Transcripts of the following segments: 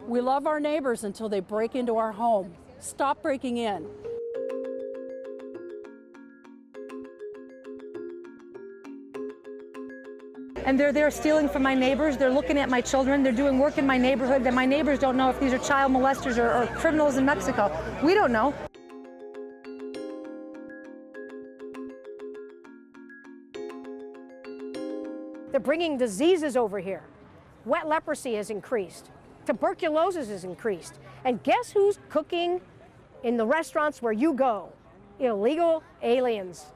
We love our neighbors until they break into our home. Stop breaking in. And they're there stealing from my neighbors. They're looking at my children. They're doing work in my neighborhood that my neighbors don't know if these are child molesters or criminals in Mexico. We don't know. They're bringing diseases over here. Wet leprosy has increased. Tuberculosis has increased. And guess who's cooking in the restaurants where you go? Illegal aliens.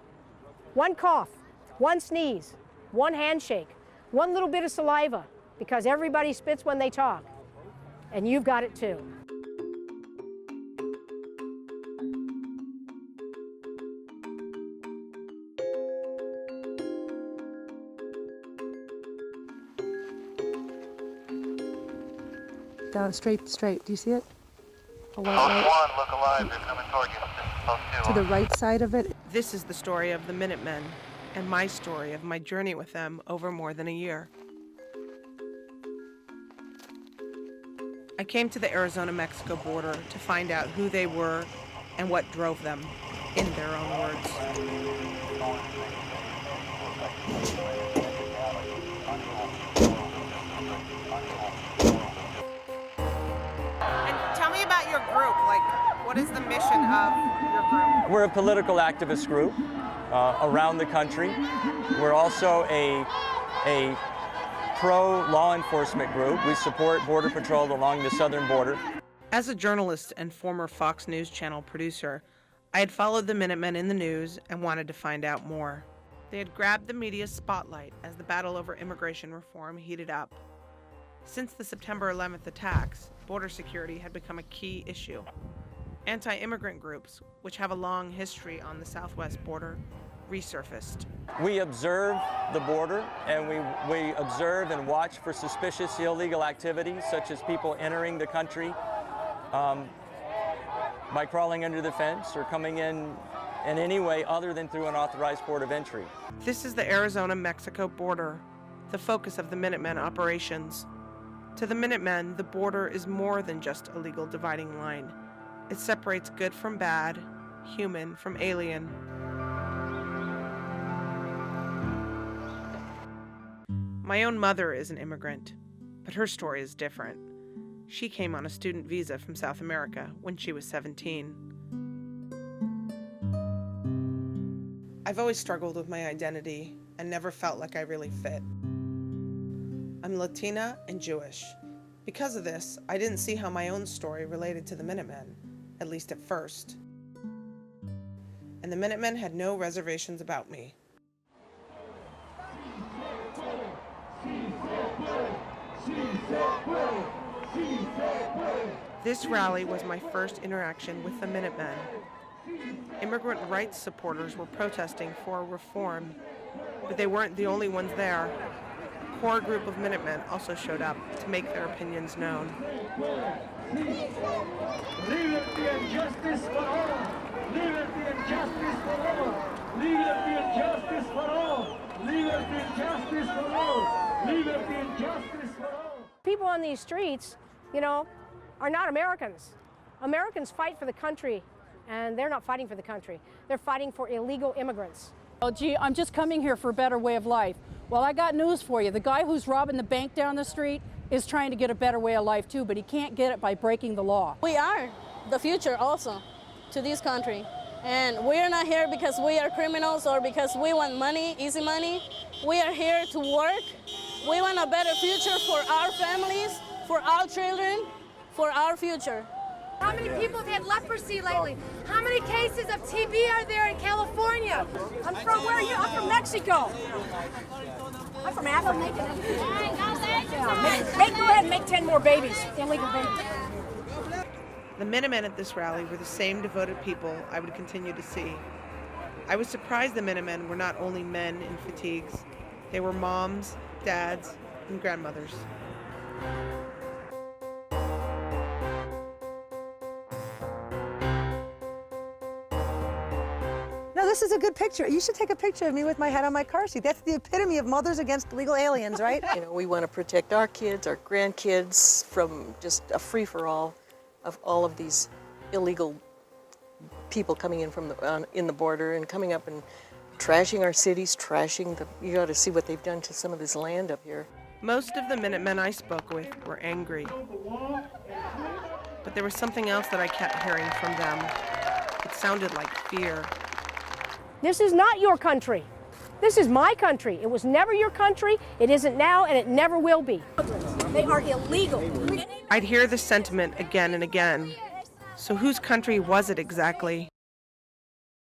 One cough, one sneeze, one handshake, one little bit of saliva, because everybody spits when they talk. And you've got it too. Down, straight. Do you see it? Post 1, look alive, they're coming toward you. This is Post 2. To the right side of it. This is the story of the Minutemen, and my story of my journey with them over more than a year. I came to the Arizona-Mexico border to find out who they were and what drove them, in their own words. And tell me about your group. Like, what is the mission of your group? We're a political activist group around the country. We're also a pro-law enforcement group. We support Border Patrol along the southern border. As a journalist and former Fox News Channel producer, I had followed the Minutemen in the news and wanted to find out more. They had grabbed the media's spotlight as the battle over immigration reform heated up. Since the September 11th attacks, border security had become a key issue. Anti-immigrant groups, which have a long history on the southwest border, resurfaced. We observe the border, and we observe and watch for suspicious illegal activities, such as people entering the country by crawling under the fence or coming in any way other than through an authorized port of entry. This is the Arizona-Mexico border, the focus of the Minutemen operations. To the Minutemen, the border is more than just a legal dividing line. It separates good from bad, human from alien. My own mother is an immigrant, but her story is different. She came on a student visa from South America when she was 17. I've always struggled with my identity and never felt like I really fit. I'm Latina and Jewish. Because of this, I didn't see how my own story related to the Minutemen, at least at first. And the Minutemen had no reservations about me. This rally was my first interaction with the Minutemen. Immigrant rights supporters were protesting for reform, but they weren't the only ones there. A core group of Minutemen also showed up to make their opinions known. Liberty and justice for all! Liberty and justice for all! Liberty and justice for all! Liberty and justice for all! Liberty and justice for all! People on these streets, you know, are not Americans. Americans fight for the country, and they're not fighting for the country. They're fighting for illegal immigrants. Oh, gee, I'm just coming here for a better way of life. Well, I got news for you. The guy who's robbing the bank down the street is trying to get a better way of life too, but he can't get it by breaking the law. We are the future also to this country. And we're not here because we are criminals or because we want money, easy money. We are here to work. We want a better future for our families, for our children, for our future. How many people have had leprosy lately? How many cases of TB are there in California? I'm from where are you? I'm from Mexico. I'm from Africa. Go ahead and make 10 more babies, illegal babies. The Minutemen at this rally were the same devoted people I would continue to see. I was surprised the Minutemen were not only men in fatigues, they were moms, dads, and grandmothers. Now this is a good picture. You should take a picture of me with my head on my car seat. That's the epitome of mothers against illegal aliens, right? You know, we want to protect our kids, our grandkids from just a free-for-all of all of these illegal people coming in from in the border and coming up and trashing our cities, you got to see what they've done to some of this land up here. Most of the Minutemen I spoke with were angry. But there was something else that I kept hearing from them. It sounded like fear. This is not your country. This is my country. It was never your country, it isn't now, and it never will be. They are illegal. I'd hear the sentiment again and again. So whose country was it exactly?